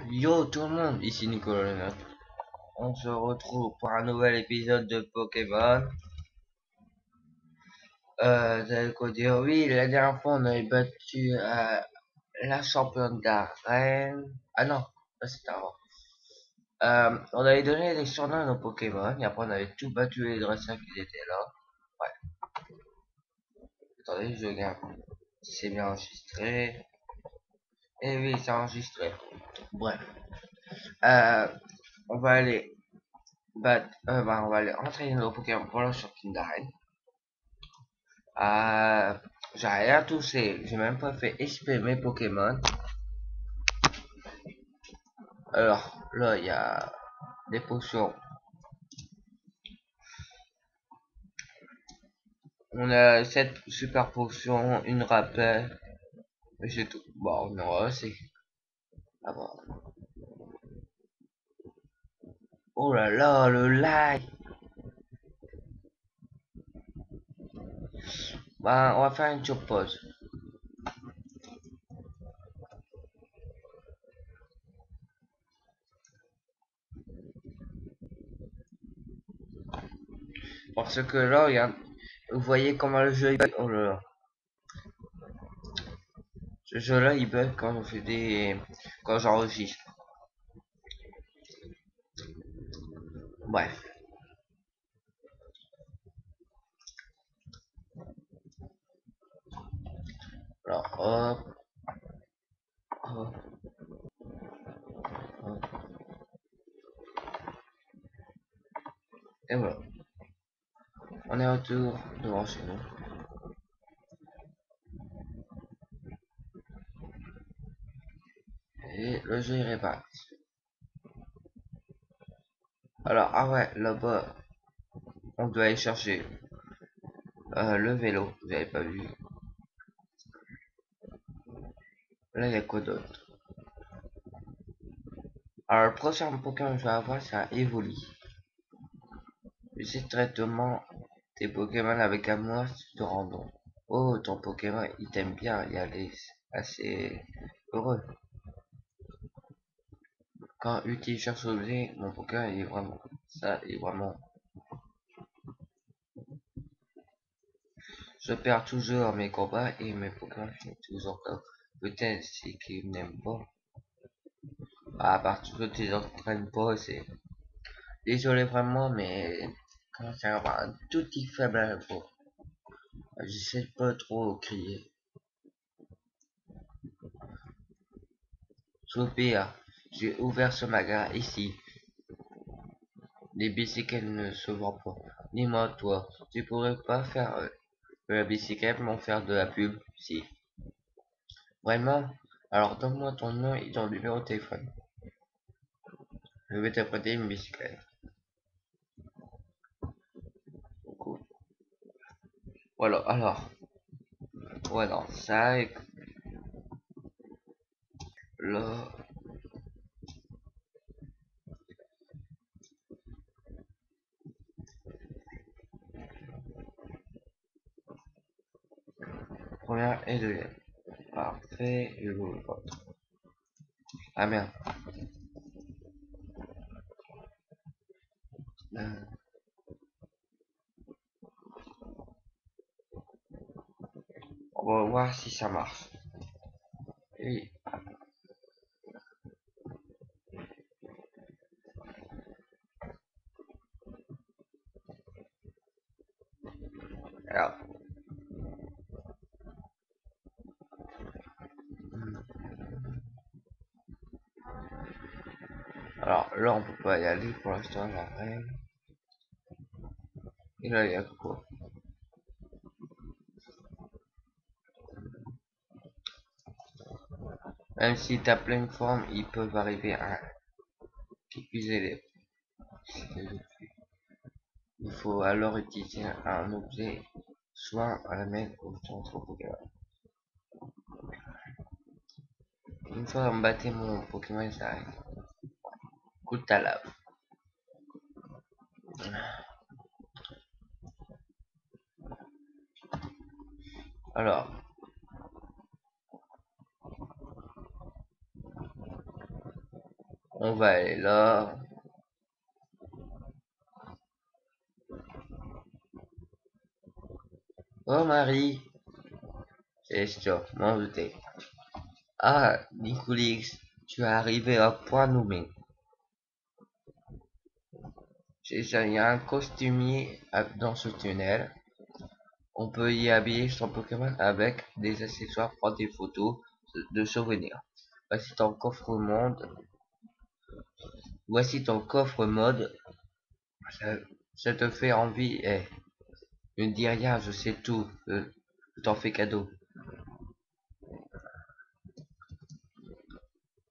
Yo tout le monde, ici Nicolas Lenat. On se retrouve pour un nouvel épisode de Pokémon. Vous allez quoi dire? Oui, la dernière fois on avait battu la championne d'arène. Ah non, ça c'était avant. On avait donné des surnoms à nos Pokémon et après on avait tout battu les dresseurs qui étaient là. Ouais, attendez, je regarde. C'est bien enregistré. Et oui, c'est enregistré. Bref. Euh, on va aller on va aller entraîner nos Pokémon pour la championne d'arène. J'ai rien touché, j'ai même pas fait XP mes Pokémon. Alors là, il y a des potions. On a 7 super potions, une rappel, et c'est tout. Bon, non, c'est. Ah bon. Oh là là, le lag! Bah, on va faire une short pause. Parce que là, regarde, vous voyez comment le jeu il bug. Oh là là. Ce jeu là il bug quand on fait quand j'enregistre. Bref. Alors, hop, hop, hop. Et voilà. On est retour devant chez nous. Et le jeu est réparé. Alors, ah ouais, là-bas, on doit aller chercher le vélo. Vous avez pas vu. Là, il y a quoi d'autre? Alors, le prochain Pokémon que je vais avoir, c'est un Evoli. J'essaie traitement tes Pokémon avec amour de random. Oh, ton Pokémon, il t'aime bien, il est assez heureux. Quand utilise cherche objet, mon Pokémon, il est vraiment, ça, il est vraiment. Je perds toujours mes combats et mes Pokémon finissent toujours comme. Peut-être c'est qu'ils n'aiment pas. À partir de tes entraînes pas, c'est. Désolé vraiment, mais quand ça va avoir un tout petit faible à la voix. J'essaie pas trop crier. Sophia, j'ai ouvert ce magasin ici. Les bicyclettes ne se vendent pas. Dis-moi, toi, tu pourrais pas faire de la bicyclette, m'en faire de la pub? Si. Vraiment? Alors donne-moi ton nom et ton numéro de téléphone. Je vais te prêter une bicyclette. Cool. Voilà, alors. Voilà, ça, là, première et deuxième. Parfait, je vous vois. Ah merde. Euh, on va voir si ça marche. Et alors, alors là, on peut pas y aller pour l'instant, la reine. Et là, il y a quoi? Même si t'as pleine forme, ils peuvent arriver à épuiser les outils. Il faut alors utiliser un objet, soit à la main ou centre Pokémon. Une fois on battait mon Pokémon, il s'arrête. Coup de lave. Alors, On va aller là. Oh Marie, c'est sûr, m'en doutais. Ah, Nicolix, tu es arrivé à point nommé. Il y a un costumier dans ce tunnel. On peut y habiller son Pokémon avec des accessoires, prendre des photos de souvenirs. Voici ton coffre monde. Voici ton coffre mode. Ça, ça te fait envie. Eh, ne dis rien, je sais tout. Je t'en fais cadeau.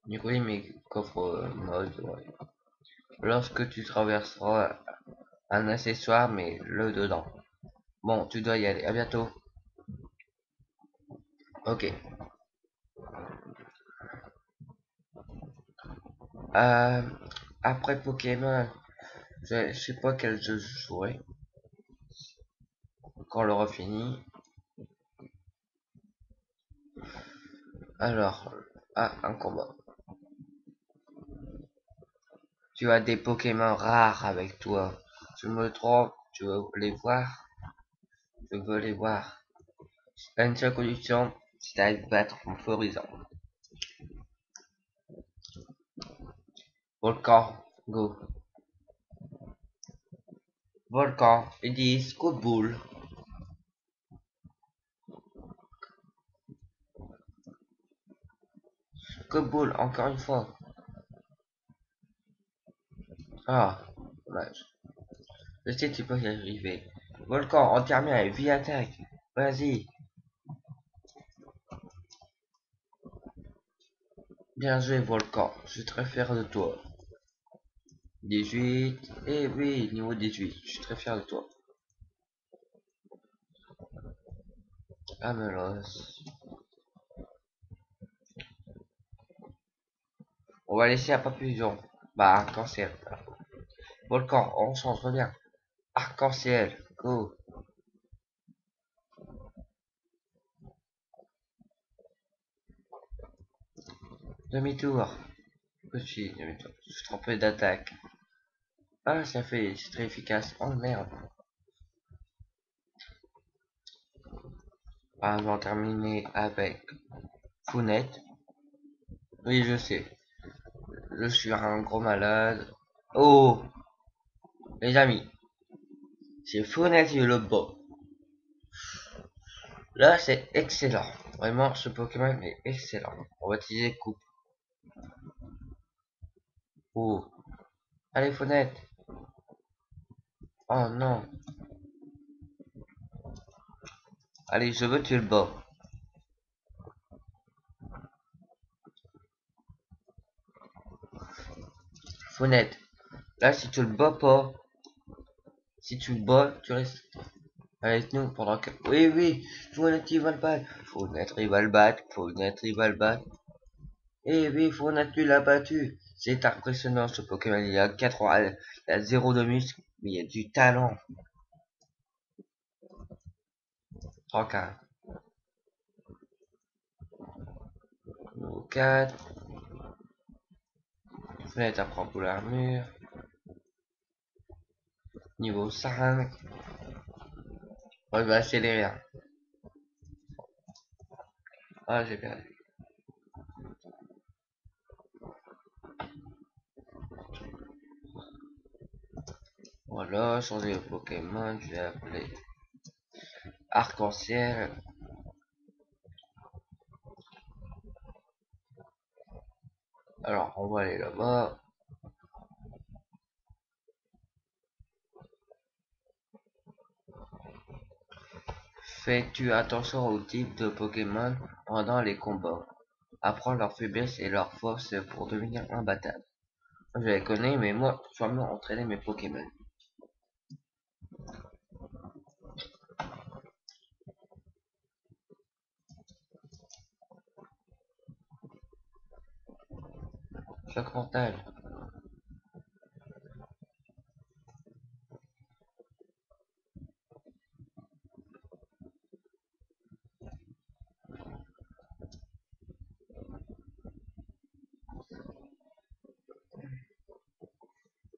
Du coup, mes coffres mode, ouais. Lorsque tu traverseras un accessoire, mais le dedans. Bon, tu dois y aller. À bientôt. Ok. Euh, après Pokémon, je sais pas quel jeu je jouerai. Quand on l'aura fini. Alors, un combat. Tu as des Pokémon rares avec toi. Je me trompe, tu veux les voir? Je veux les voir. Une seule condition, c'est à battre en florisant. Volcan, go. Volcan, ils disent coup de boule. Coup de boule, encore une fois. Ah, dommage. Je sais que tu peux y arriver. Volcan, on termine, vie attaque. Vas-y. Bien joué, Volcan. Je suis très fier de toi. 18. Eh oui, niveau 18. Je suis très fier de toi. Amelos. On va laisser à Papillon. Bah, arc-en-ciel. Volcan, on change, reviens. Arc-en-ciel, go. Demi-tour. Petit, demi-tour. Je suis trompé d'attaque. Ah, ça fait, c'est très efficace. Oh merde. Ah, on va terminer avec Founette. Oui, je sais. Je suis un gros malade. Oh, les amis. C'est Founette et le beau. Là, c'est excellent. Vraiment, ce Pokémon est excellent. On va utiliser coupe. Oh. Allez, Founette. Oh non. Allez, je veux tuer le bas. Founette. Là, si tu le bats pas, si tu le bats, tu restes avec nous pendant que... Oui, oui, Founette, il va le battre. Founette, il va le battre. Founette, il va le battre. Eh oui, Founette, tu l'as battu. C'est impressionnant, ce Pokémon. Il y a 4 ans, il y a 0 de muscle, mais il y a du talent. 3 4. Founette apprend pour l'armure. Niveau 5. On va accélérer. Ah, j'ai perdu. Voilà, changer de Pokémon, je vais appeler Arc-en-ciel. Alors, on va aller là-bas. Fais-tu attention au type de Pokémon pendant les combats. Apprends leur faiblesse et leur force pour devenir imbattable. Je les connais, mais moi, je dois entraîner mes Pokémon. Choc mental.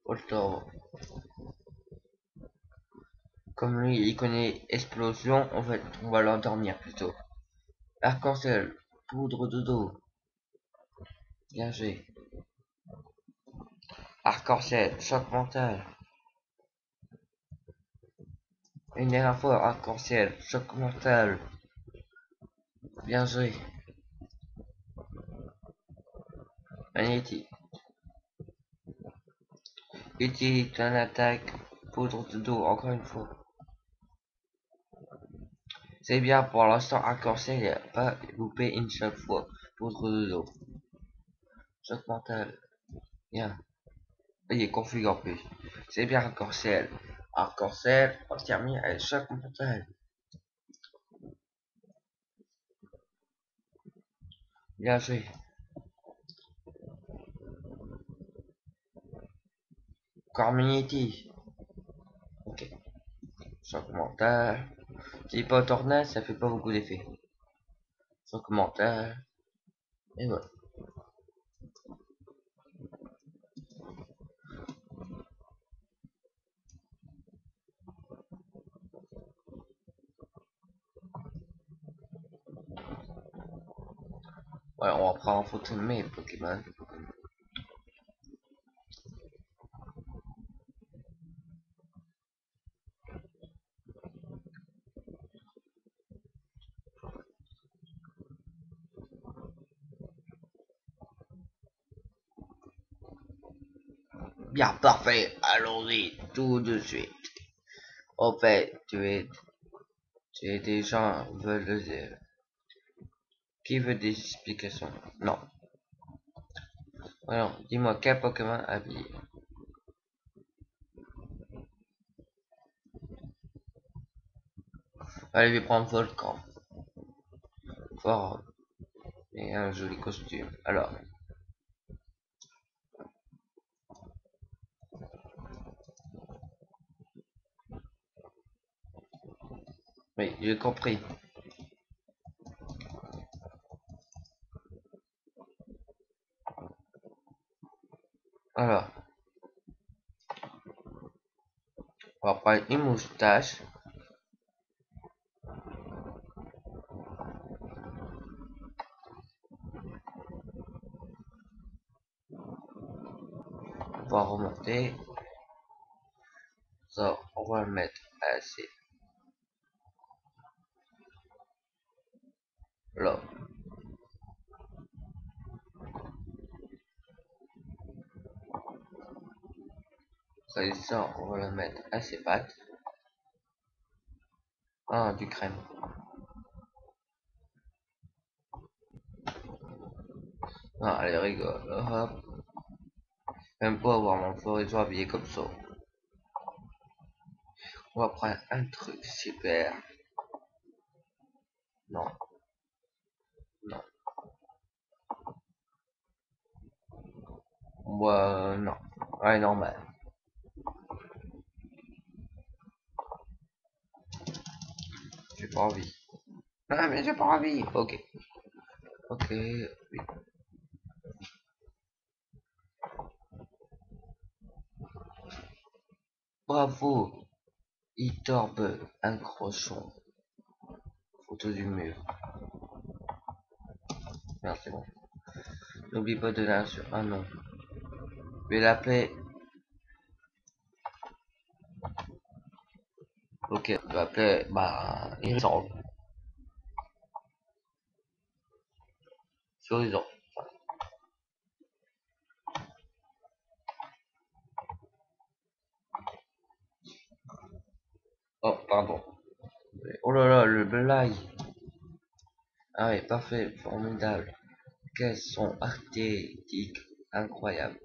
Autre. Comme lui, il connaît explosion, en fait, on va l'endormir plutôt. Arc-en-ciel, poudre de dos, bien joué. Arc-en-ciel, choc mental. Une dernière fois, arc-en-ciel, choc mental, bien joué. Magnétique. Utilise ton attaque, poudre de dos, encore une fois. C'est bien pour l'instant, arc-en-ciel, il a pas loupé une seule fois. Poudre de dos. Choc mental. Bien. Il est confus en plus. C'est bien arc-en-ciel. Arc-en-ciel, on termine avec choc mental. Bien joué. Corminetti. Ok. Choc mental. C'est pas tornade, ça fait pas beaucoup d'effet. Choc mental. Et voilà. Ouais, on va prendre en photo mes Pokémon. Bien, parfait. Allons-y tout de suite. En fait, des gens veulent le dire. Qui veut des explications? Non. Alors, dis-moi quel Pokémon habillé. Allez, je vais prendre Volcan. Fort et un joli costume. Alors, oui, j'ai compris. Alors, on va prendre une moustache. On va remonter. Ça, on va le mettre assez là. Après ça, on va le mettre à ses pattes. Ah, du crème. Ah, elle rigole. Hop. Même pas avoir mon forêt habillé comme ça. On va prendre un truc super. Non, non. Moi, non. Ouais, normal. J'ai pas envie. Ah, mais j'ai pas envie. Ok. Ok. Oui. Bravo. Il torbe un crochon. Photo du mur. Merci bon. N'oublie pas de la sur un nom. Je vais l'appeler. Ok, je vais l'appeler. Bah, Irisol. Horizon. Oh, pardon. Oh là là, le blague. Ah oui, parfait, formidable. Quels sont archétypiques, incroyable.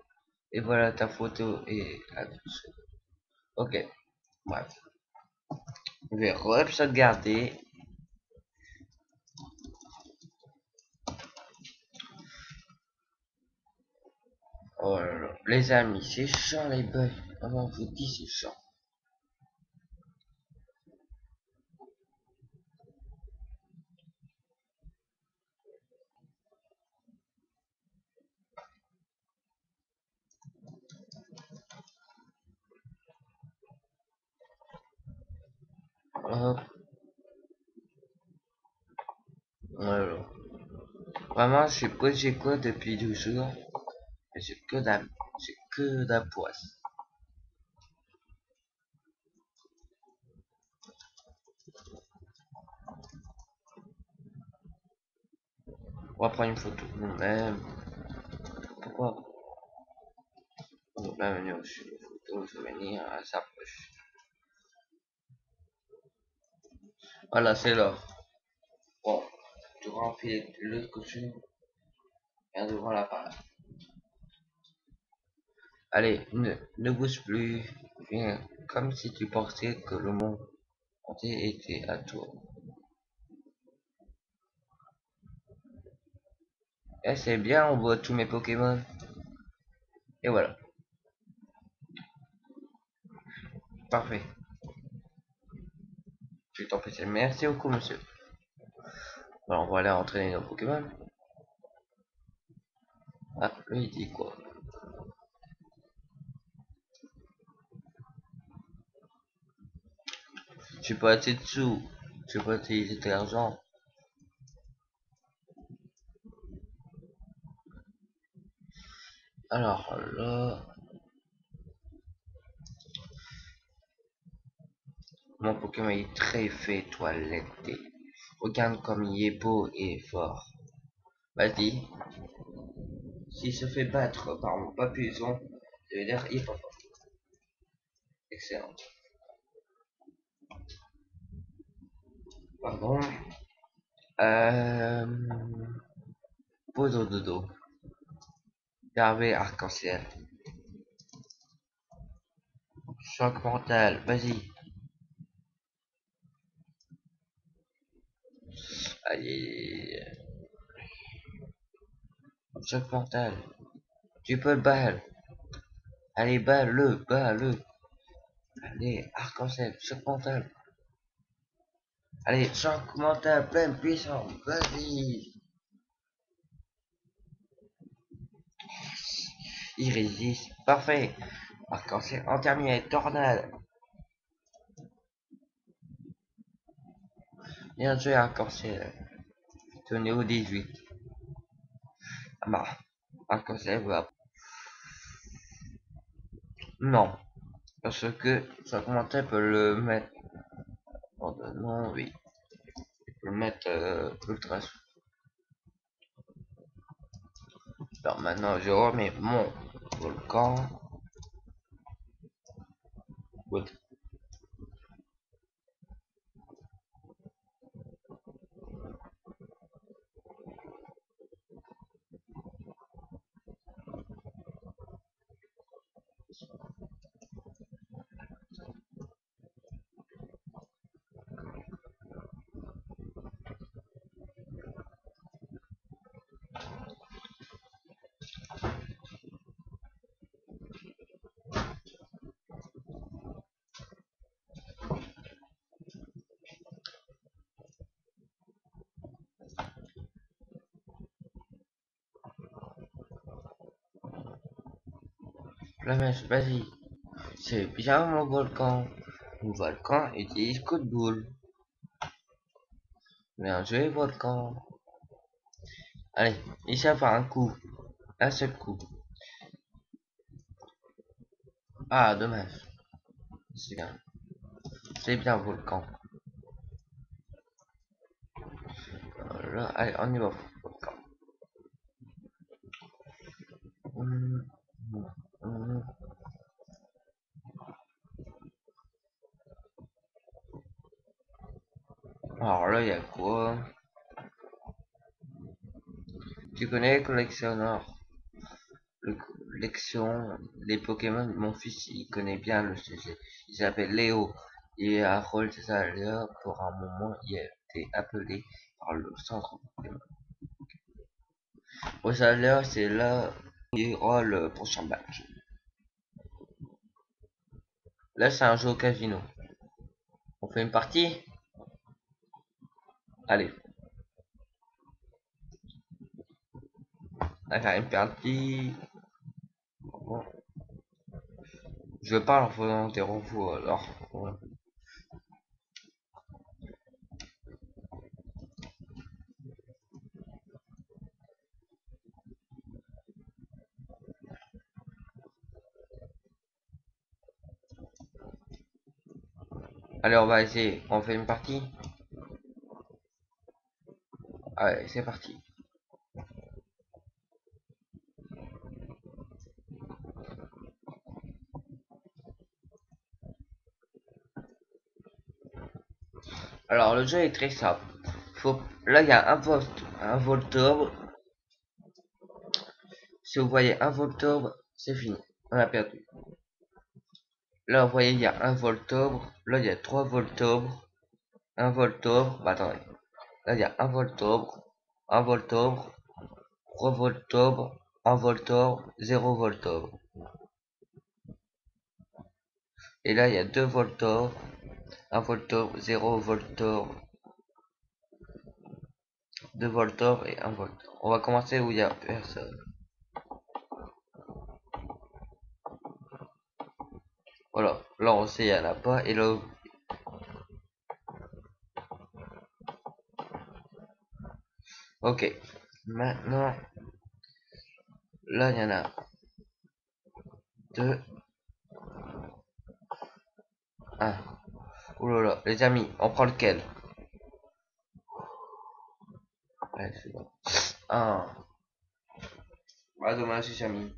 Et voilà ta photo et ok, bref. Je vais re-sauvegarder. Oh là là. Les amis, c'est chiant les bugs. Comment je vous dis, c'est chiant. Hop. Alors. Vraiment, je sais pas j'ai quoi depuis 2 jours. J'ai que de la poisse. On va prendre une photo de nous-mêmes. Pourquoi on va venir sur les photos, souvenir, s'approche. Voilà, c'est là. Bon, tu remplis le costume. Viens devant l'appareil. Allez, ne bouge plus. Viens, comme si tu pensais que le monde entier était à toi. Eh, c'est bien, on voit tous mes Pokémon. Et voilà, parfait. Je t'en prie, merci beaucoup, monsieur. Alors, on va aller entraîner nos Pokémon. Ah, lui, il dit quoi? J'ai pas assez de sous. J'ai pas utilisé de l'argent. Alors là, mon Pokémon est très fait toiletté. Regarde comme il est beau et fort. Vas-y. S'il se fait battre par mon papillon, ça veut dire il est pas fort. Excellent. Pardon. Euh... Pose au dodo. Garvey arc-en-ciel. Choc mental. Vas-y. Allez. Choc mental. Tu peux le battre. Allez, bats-le, bats-le. Allez, arc-en-ciel, choc mental. Allez, choc mental, pleine puissance. Vas-y. Il résiste. Parfait. Arc-en-ciel en terminé. Tornade. Bien joué, arc-en-ciel. Tenez au 18. Ah bah. Arc-en-ciel va. Non. Parce que choc mental peut le mettre. Oh, non, oui. Il peut le mettre ultra. Alors maintenant, je remets mon volcan. Good. Flamèche, vas-y. C'est bien mon volcan. Mon volcan utilise coup de boule. Bien joué, volcan. Allez, il ça fait un coup. Un seul coup. Ah, dommage. C'est bien. C'est bien, volcan. Là, allez, on y va, volcan. Hum, hum, hum. Alors là, il y a quoi? Tu connais le collectionneur? Le collection des Pokémon, mon fils il connaît bien le sujet. Il s'appelle Léo. Et à Rollsalia, pour un moment, il a été appelé par le centre Pokémon. Rollsalia, c'est là où il y aura le prochain match. Là, c'est un jeu au casino. On fait une partie? Allez, on va faire une partie. Bon. Je parle en faisant des robots alors. Ouais. Allez, on va essayer. On fait une partie. Allez, c'est parti. Alors, le jeu est très simple. Là, il y a un voltobre. Si vous voyez un voltobre, c'est fini. On a perdu. Là, vous voyez, il y a un voltobre. Là, il y a trois voltobres. Un voltobre. Bah, attendez. Là, il y a un voltobre, trois voltobres, un voltobre, zéro voltobre. Et là, il y a deux voltobres, un voltobre, zéro voltobre, deux voltobres et un voltobre. On va commencer où il y a personne. Voilà. Là, on sait, il y en a pas. Et là, ok. Maintenant, là, il y en a deux, un. Ouh là là, les amis, on prend lequel? Allez, c'est bon. Un. Ah, dommage, les amis.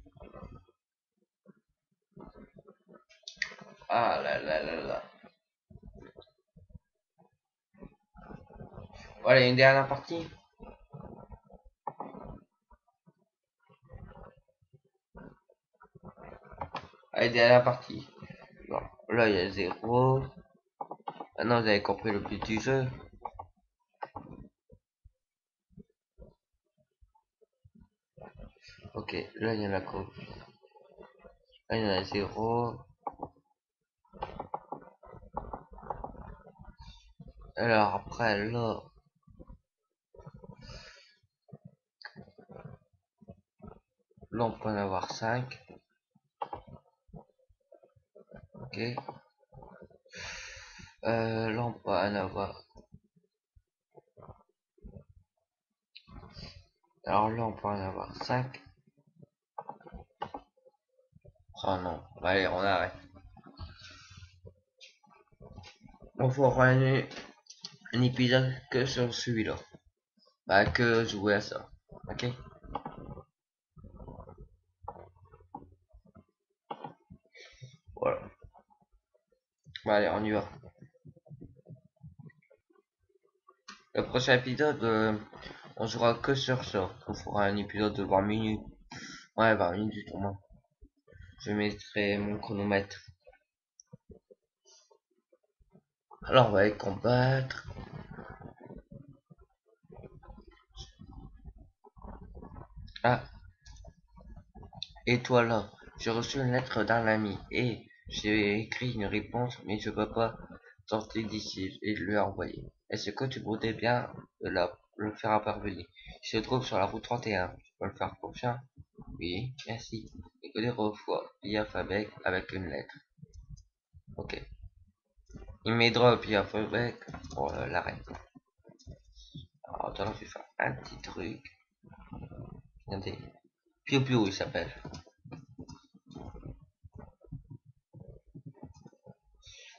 Ah là là là là. Voilà, une dernière partie. Allez, dernière partie. Bon, là, il y a zéro. Maintenant, vous avez compris le but du jeu. Ok, là, il y en a quoi? Là, il y en a zéro. Alors, après, là, on peut en avoir 5. Ok. Là, on peut en avoir. Alors là, on peut en avoir 5. Oh non. Allez, on arrête. On fera un épisode que sur celui-là. Bah, que jouer à ça. Ok. Voilà. Bah, allez, on y va. Le prochain épisode, on jouera que sur ça. On fera un épisode de 20 minutes. Ouais, 20 minutes au moins. Je mettrai mon chronomètre. Alors, on va aller combattre. Ah, et toi là, j'ai reçu une lettre d'un ami et j'ai écrit une réponse, mais je peux pas sortir d'ici et lui envoyer. Est-ce que tu voudrais bien le faire parvenir? Il se trouve sur la route 31. Tu peux le faire prochain? Oui, merci. Et que des revois, via Fabec avec une lettre. Ok. Il m'aidera via Fabec pour l'arrêt. Alors, attends, je vais faire un petit truc. Regardez. Piu Piu, il s'appelle.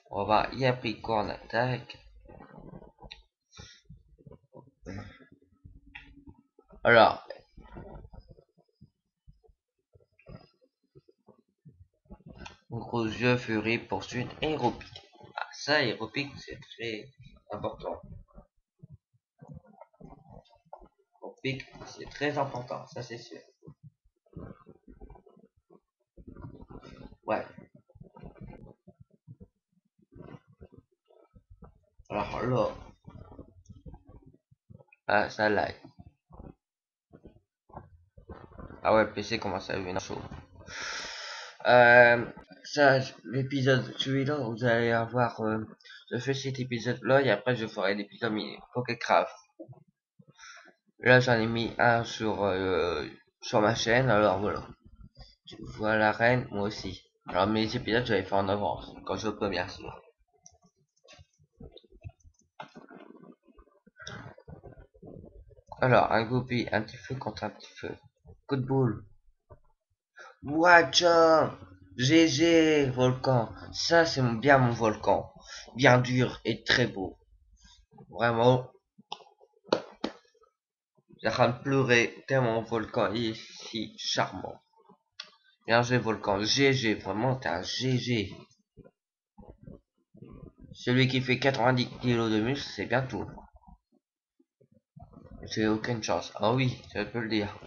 On va y appliquer en attaque. Alors, gros yeux, furie, poursuite, aéropique. Ah, ça, aéropique, c'est très important. Aéropique, c'est très important, ça c'est sûr. Ouais. Alors là, ah, ça lag. Ah ouais, le PC commence à devenir chaud. Euh, ça, l'épisode, celui-là, vous allez avoir, je fais cet épisode-là et après je ferai l'épisode Pokécraft. Là, j'en ai mis un sur ma chaîne, alors voilà. Tu vois la reine, moi aussi. Alors mes épisodes, j'avais fait en avance, quand je peux bien sûr. Alors, un goupille, un petit feu contre un petit feu. Coup de boule. Watcha! GG, volcan. Ça, c'est bien mon volcan. Bien dur et très beau. Vraiment, j'ai en train de pleurer tellement mon volcan est si charmant. Bien joué, volcan. GG, vraiment, t'es un GG. Celui qui fait 90 kilos de muscle, c'est bien tout. J'ai aucune chance. Ah oui, je peux le dire.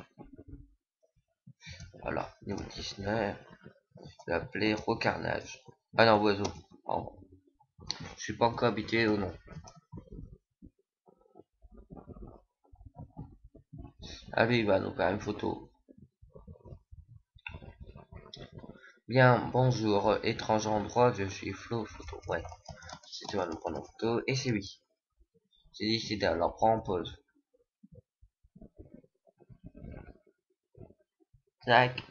Voilà, niveau 19. Je vais appeler Rocarnage. Ah non, oiseau. Pardon. Je suis pas encore habitué au nom. Ah lui, il va nous faire une photo. Bien, bonjour, étrange endroit, je suis Flo, photo. Ouais, c'est tu vas nous prendre en photo. Et c'est oui. J'ai décidé, alors prends en pause. Tac.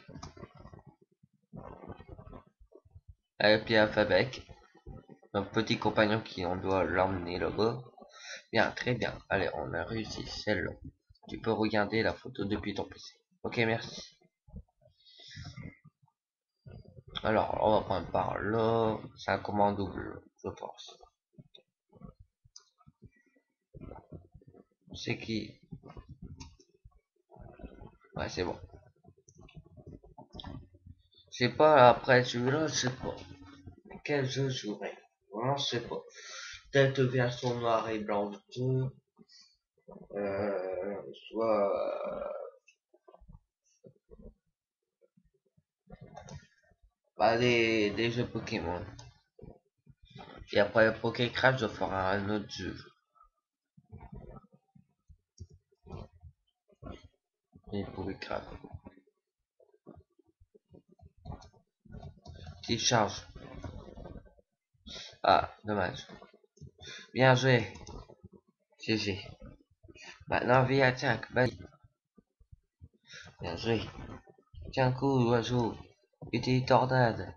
Allez, puis avec. Notre petit compagnon qui on doit l'emmener là-bas. Bien, très bien. Allez, on a réussi celle-là. Tu peux regarder la photo depuis ton PC. Ok, merci. Alors, on va prendre par là. C'est un commande double, je pense. C'est qui? Ouais, c'est bon. Je sais pas, après celui-là, je sais pas. Quel jeu jouerai? Vraiment, je sais pas. Peut-être version noir et blanc 2. Soit bah, des jeux Pokémon. Et après Pokécraft, je ferai un autre jeu. Et Pokécraft. Qui charge. Ah, dommage. Bien joué. GG. Maintenant, vie attaque. Vas-y. Bien joué. Tiens, coup, oiseau. Utilise tornade.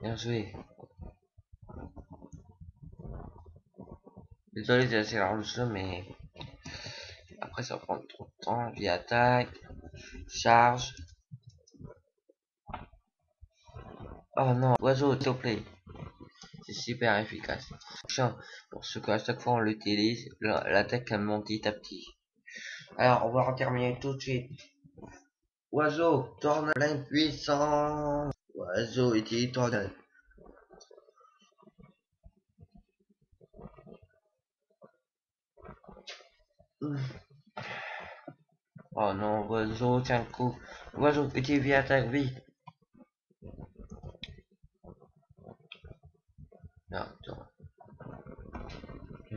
Bien joué. Désolé d'accélérer le jeu, mais après ça va prendre trop de temps. Vie attaque. Charge. Oh non, oiseau, s'il te plaît. C'est super efficace. Chiant, pour ce qu'à chaque fois on l'utilise, l'attaque elle monte petit à petit. Alors, on va en terminer tout de suite. Oiseau, tourne pleine puissance. Oiseau, utilise tornade. Oh non, oiseau, tiens le coup. Oiseau, utilise vie attaque, vite. Non, attends.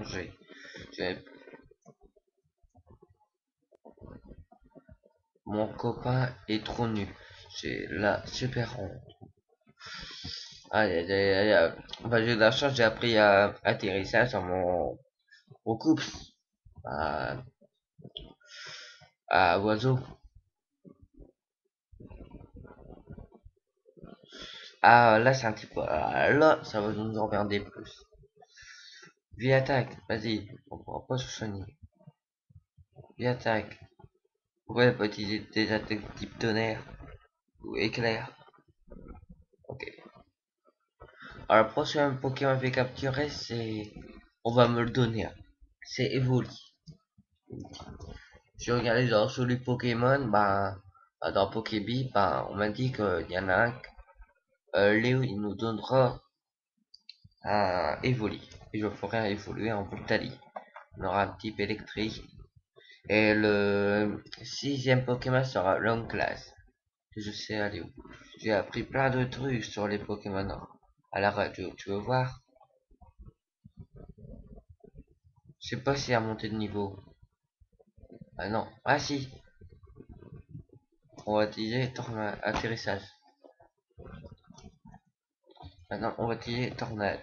J'ai Mon copain est trop nu. J'ai la super honte. Aïe, aïe, aïe, aïe. Bah, j'ai de la chance, j'ai appris à atterrissage sur mon couple. À, à oiseau. Ah, là, c'est un petit peu. Ah, là, ça va nous emmerder plus. Vie attaque, vas-y. On pourra pas se soigner. Vie attaque. Ouais, pas utiliser des attaques type tonnerre ou éclair. Ok. Alors, le prochain Pokémon que je vais capturer, c'est. On va me le donner. C'est Evoli. J'ai regardé dans sur les Pokémon, dans Pokébee, on m'a dit qu'il y en a un, Léo, il nous donnera un Evoli. Et je ferai évoluer en Voltali. On aura un type électrique. Et le sixième Pokémon sera Long Class. Que je sais aller où. J'ai appris plein de trucs sur les Pokémon à la radio. Tu veux voir? Je sais pas si à monter de niveau. Ah non. Ah si. On va utiliser tornade atterrissage. Maintenant, on va utiliser tornade.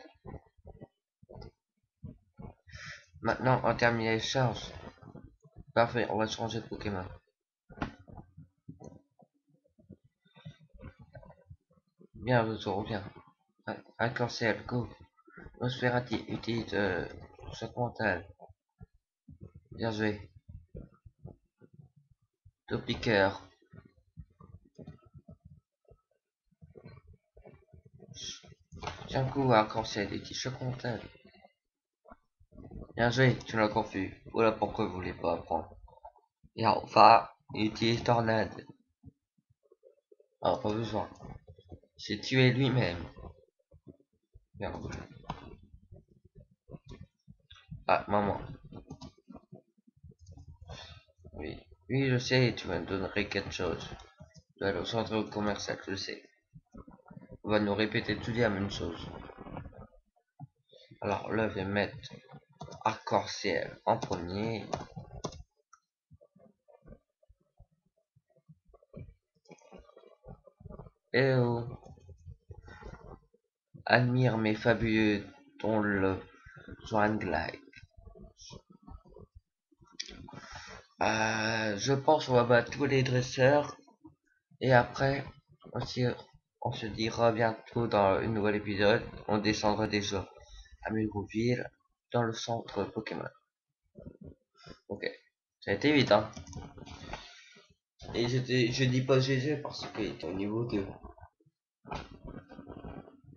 Maintenant, on termine les charges. Parfait, on va changer de Pokémon. Bien, je reviens. Arc-en-ciel, go. Nosferati utilise choc mental. Bien joué. Topiqueur. Tiens, coup, arc-en-ciel des t-shirts comptables. Bien joué, tu l'as confus. Voilà pourquoi vous voulez pas apprendre. Et enfin, il utilise tornade. Alors, pas besoin. C'est tué lui-même. Merde. Ah, maman. Oui. Oui, je sais, tu me donnerais quelque chose. Tu vas aller au centre commercial, je sais. On va nous répéter tout la même chose. Alors là, je vais mettre arc-en-ciel en premier. Et oh, admire mes fabuleux dont le glide. Je pense qu'on va battre tous les dresseurs. Et après, on se dira bientôt dans une nouvelle épisode. On descendra déjà à Mulgoville, dans le centre Pokémon. Ok, ça a été vite, hein. Et je dis pas GG parce qu'il est au niveau 2.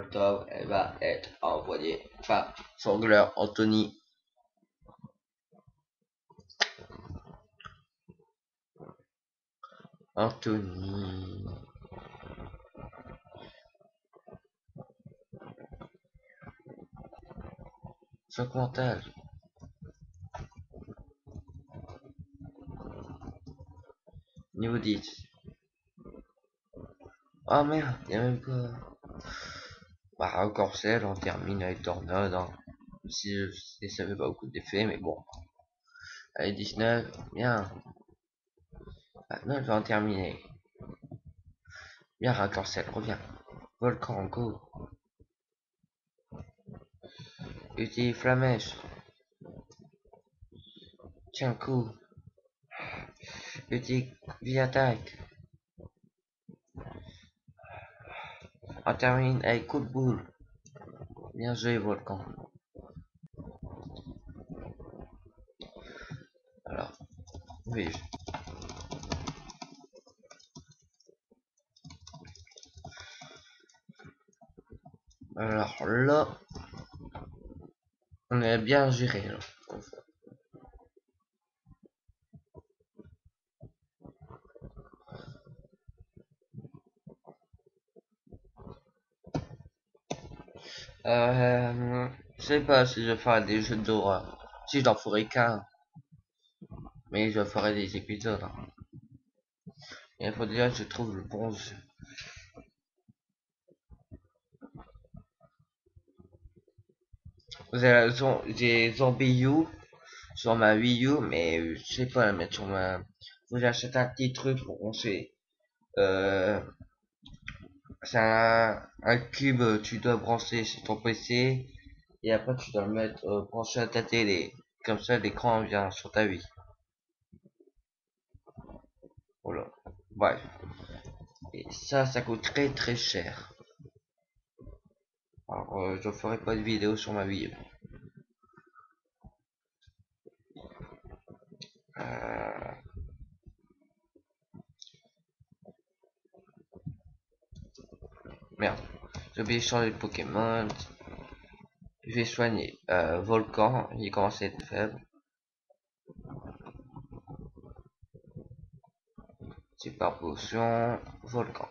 Octobre, elle va être envoyée par Sangleur Anthony. Anthony. Choc mental. Niveau 10. Ah merde, y'a même pas. Bah, encore celle, on termine avec Tornade. Hein. Si ça fait pas beaucoup d'effets, mais bon. Allez, 19, bien. Maintenant, elle va en terminer. Bien, Raccorcel, reviens. Volcan, go. Utilise Flamèche. Tiens, coup. Utilise Vie-Attaque. On termine avec coup de boule. Bien joué, Volcan. Alors, oui. Alors là, on est bien géré là. Je sais pas si je ferai des jeux d'horreur. Si j'en ferai qu'un, mais je ferai des épisodes. Hein. Il faut déjà que je trouve le bon jeu. J'ai Zombie U sur ma Wii U, mais je sais pas la mettre sur ma. Faut que j'achète un petit truc pour brancher. C'est un cube, tu dois brancher sur ton PC et après tu dois le mettre branché à ta télé. Comme ça, l'écran vient sur ta Wii. Voilà. Bref. Et ça coûte très très cher. Alors, je ferai pas de vidéo sur ma Wii U. Euh, Merde. J'ai oublié de changer de Pokémon. Je vais soigner. Volcan, il commence à être faible. Super potion. Volcan.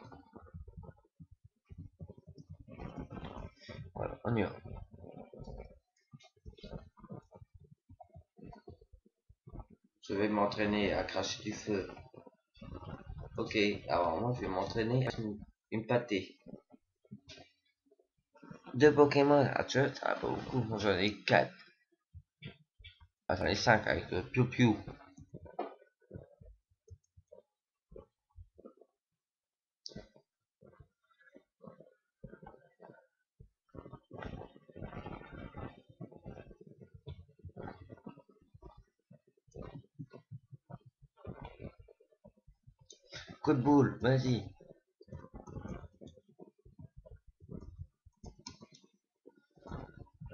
Voilà, on y va. Je vais m'entraîner à cracher du feu. Ok, alors moi je vais m'entraîner à une pâtée. Deux Pokémon, ah tu vois, ça va pas beaucoup, moi j'en ai 4. Ah, j'en ai 5 avec le Piu Piu. Coup de boule, vas-y.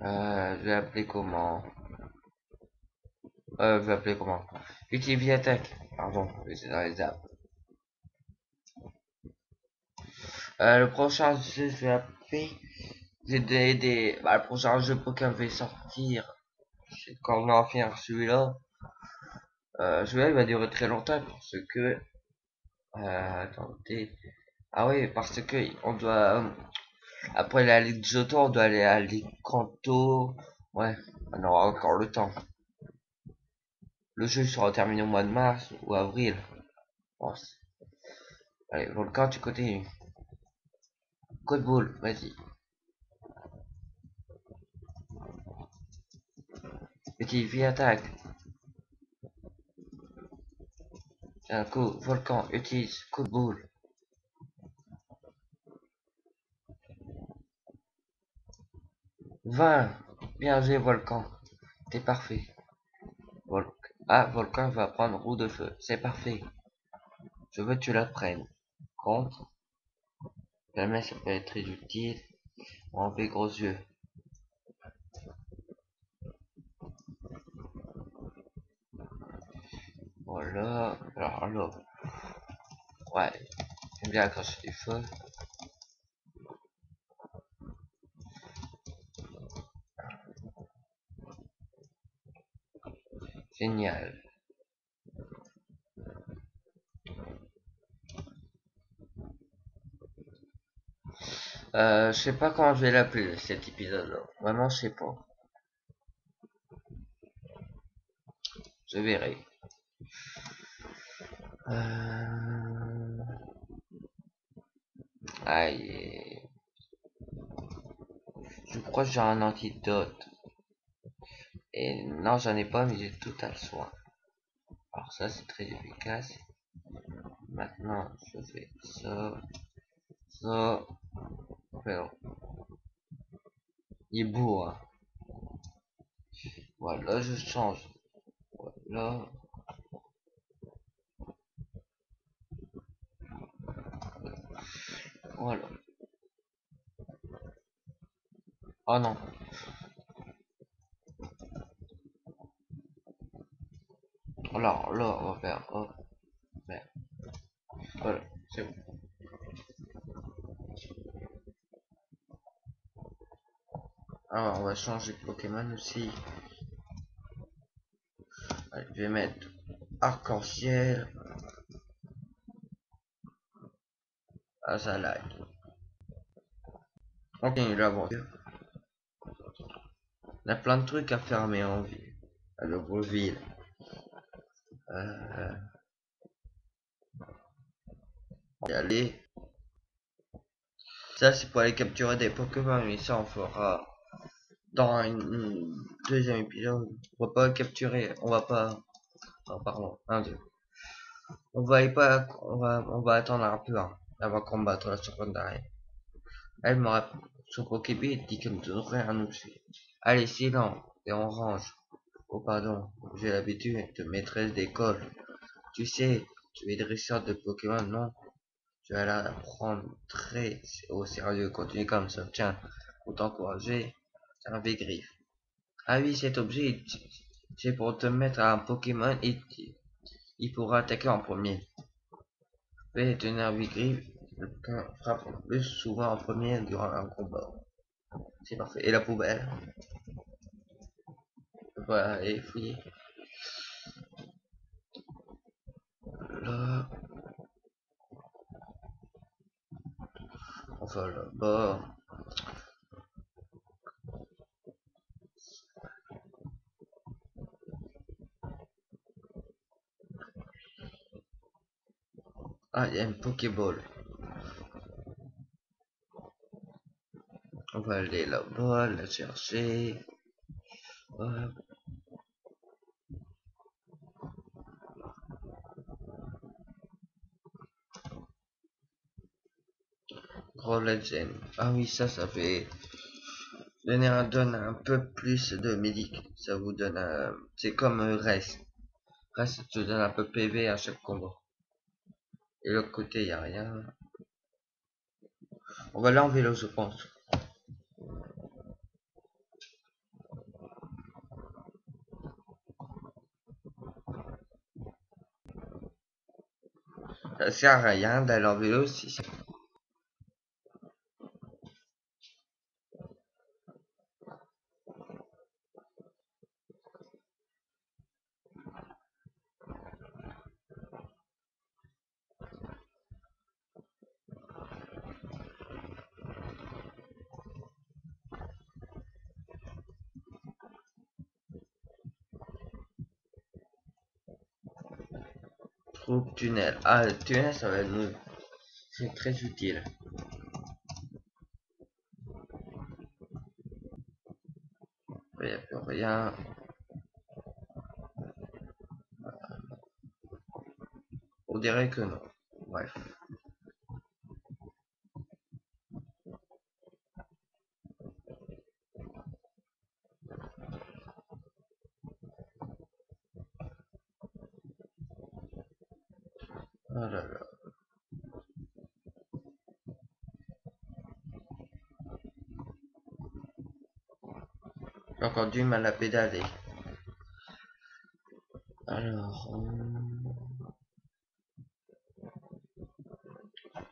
Je vais appeler comment je vais appeler comment Utility attaque. Pardon, c'est dans les apps. Le prochain jeu, je vais appeler Bah, le prochain jeu Pokémon va sortir. C'est quand on va finir celui-là. Celui-là, il va durer très longtemps parce que, attendez. Ah oui, parce que on doit, après la Ligue Johto, on doit aller à la Ligue Kanto. Ouais, on aura encore le temps. Le jeu sera terminé au mois de mars ou avril. Bon, allez, Volcan, tu continues. Code Ball, vas-y. Petit vie attaque. Tiens, coup, Volcan, utilise Code Ball. 20. Bien joué, Volcan. T'es parfait. Volcan va prendre roue de feu. C'est parfait. Je veux que tu la prennes. Contre. Jamais ça peut être très utile. Enlever gros yeux. Voilà. Alors là. Ouais. J'aime bien quand je fais du feu. Génial. Je sais pas comment je vais l'appeler cet épisode-là. Vraiment, je sais pas. Je verrai. Aïe. Je crois que j'ai un antidote. Et non, j'en ai pas, mais j'ai tout à le soin. Alors ça, c'est très efficace. Maintenant, je fais ça, ça. Alors, il est beau, hein. Voilà, je change. Voilà, voilà. Oh non. Alors là, on va faire hop. Merde. Voilà, c'est bon. Alors, on va changer de Pokémon aussi. Allez, je vais mettre arc-en-ciel. Azalai. On continue l'aventure. On a plein de trucs à fermer en ville. À Nobleville. Euh, on va y aller. Ça, c'est pour aller capturer des Pokémon, mais ça, on fera dans une deuxième épisode. On va pas capturer, on va pas. Non, pardon, un, deux. On va attendre un peu hein, avant de combattre la serpente d'arrêt. Elle me rappelle, son Pokébit dit qu'elle ne devrait rien annoncer. Allez, silence, et on range. Oh, pardon, j'ai l'habitude de maîtresse d'école. Tu sais, tu es dresseur de Pokémon, non? Tu vas la prendre très au sérieux. Continue comme ça. Tiens, pour t'encourager, c'est un V-Griffe. Ah oui, cet objet, c'est pour te mettre à un Pokémon et il pourra attaquer en premier. Fais tenir un V-Griffe, quelqu'un frappe le plus souvent en premier durant un combat. C'est parfait. Et la poubelle? Voilà, aller fouiller. Là, enfin là-bas. Ah, il y a une Pokéball. On va aller là-bas, la chercher. Hop. Gros Legend. Ah oui, ça fait donne un peu plus de médic. Ça vous donne un. C'est comme Rest. Rest, ça te donne un peu PV à chaque combat. Et l'autre côté, y a rien. On va l'enlever là, je pense. Ça sert à rien d'aller en vélo si c'est. Troupe tunnel. Ah, le tunnel, ça va nous... C'est très utile. Il n'y a plus rien. On dirait que non. Bref. Oh là là. J'ai encore du mal à pédaler. Alors...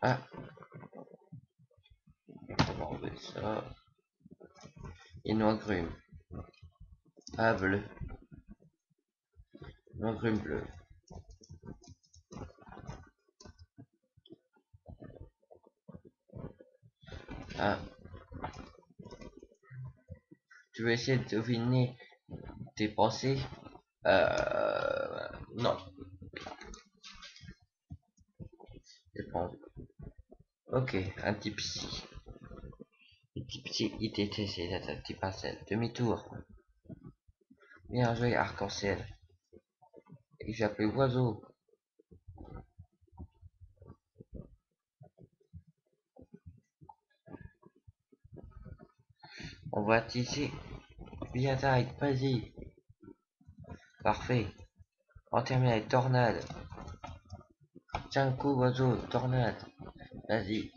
Ah, on va enlever ça. Et noix grume. Ah, bleu. Noix grume bleu. Ah, tu veux essayer de deviner tes pensées? Non. J'ai pas envie. Ok, un petit psy. Un petit psy, il t'essaie d'être un petit parcelle. Demi-tour. Bien joué, arc-en-ciel. Et j'ai appelé oiseau. On va tisser. Bien taille, vas-y. Parfait. On termine avec tornade. Tiens le coup, oiseau, tornade. Vas-y.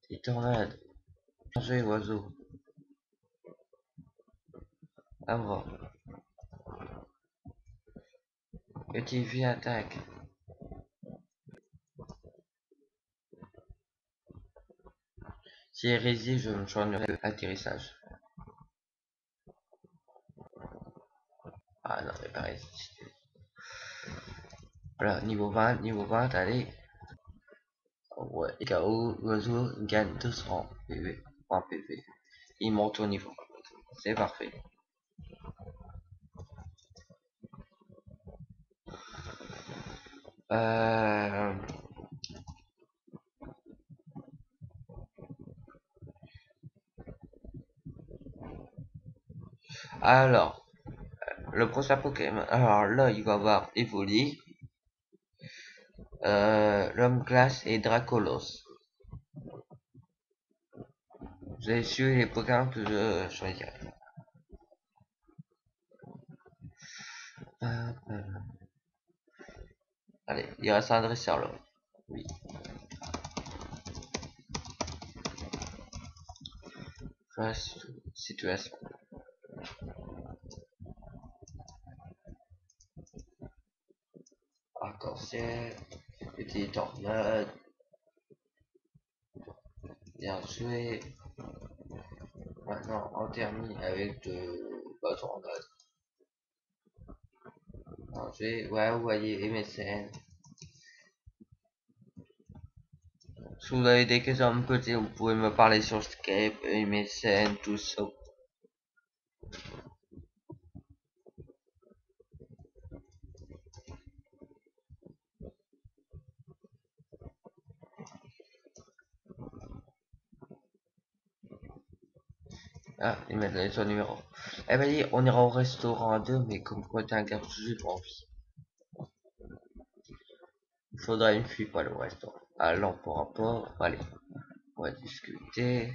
Et tornade. Bien joué, oiseau. À moi. Petit vie attaque. Si hérésie, je me joindrai atterrissage. Ah non, mais pas résister. Voilà, niveau 20, allez. Ouais, KO, l'oiseau gagne 200 PV, points PV. Il monte au niveau. C'est parfait. Euh... Alors, le prochain Pokémon. Alors là, il va avoir Evoli, l'homme glace et Dracolos. Vous avez su les Pokémon que je choisirai. Allez, il reste un dresseur là. Oui. Face situation. Arc-en-ciel, petit tornade, bien joué. Maintenant, on termine avec de la tornade. Alors, ouais, vous voyez, MSN. Si vous avez des questions à me poser, vous pouvez me parler sur Skype, MSN, tout ça. Ah, il m'a donné son numéro. Elle m'a dit, on ira au restaurant à deux, mais comme quoi t'es un garçon, j'ai pas envie. Il faudra une fille pour aller au restaurant. Alors, pour rapport, allez, on va discuter.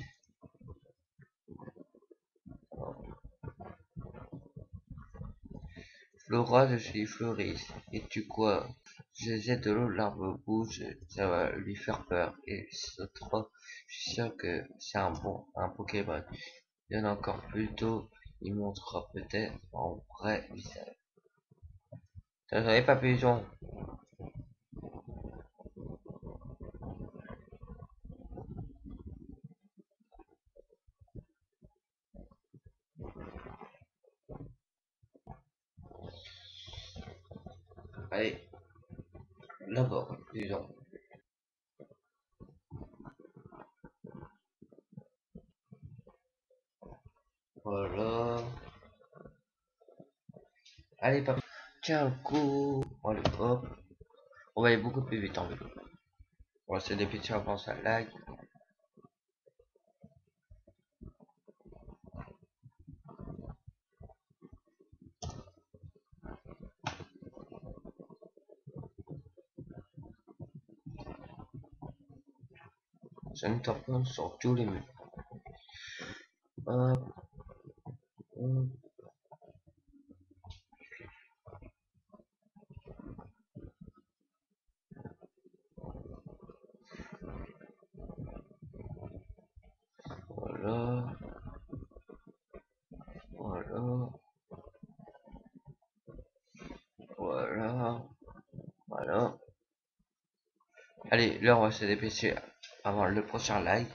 Flora, je suis Floris. Et tu quoi? Je jette de l'eau, l'arbre bouge, ça va lui faire peur. Et sautera, je suis sûr que c'est un Pokémon. Il y en a encore plus tôt, il montrera peut-être en vrai visage. Ça savait pas pigeon. Allez, là-bas, pigeon. Voilà. Allez, papa. Tiens le coup. Allez, hop. On va aller beaucoup plus vite en vélo. Bon, c'est des pictures avant ça lag. C'est une tampon sur tous les murs. Hop, hop. Voilà. Voilà. Voilà. Voilà. Allez, là on va se dépêcher avant le prochain live.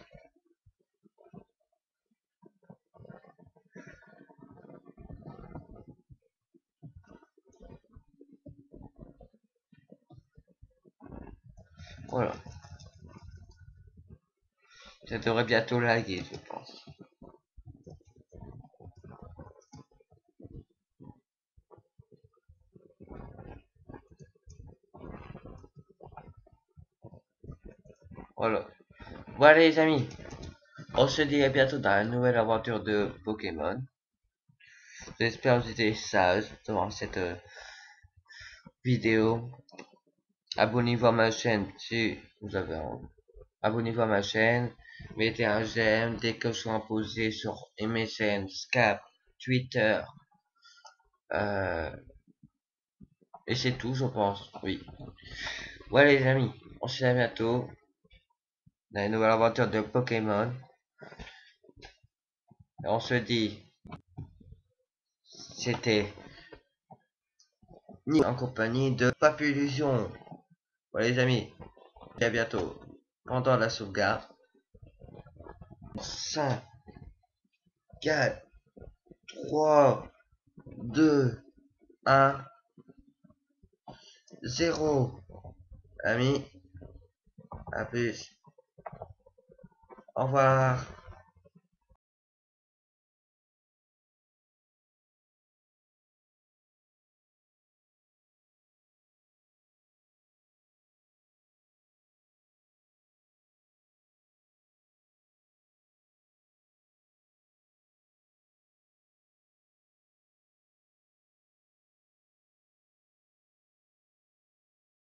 Voilà. Ça devrait bientôt laguer, je pense. Voilà. Voilà les amis. On se dit à bientôt dans une nouvelle aventure de Pokémon. J'espère que vous étiez sages devant cette vidéo. Abonnez-vous à ma chaîne si vous avez envie. Abonnez-vous à ma chaîne. Mettez un j'aime dès que je suis imposé sur MSN, Skype, Twitter. Et c'est tout, je pense. Oui. Voilà les amis. On se dit à bientôt dans une nouvelle aventure de Pokémon. Et on se dit, c'était ni en compagnie de Papillusion. Voilà les amis. Et à bientôt. Pendant la sauvegarde. 5, 4, 3, 2, 1, 0. Amis, à plus. Au revoir.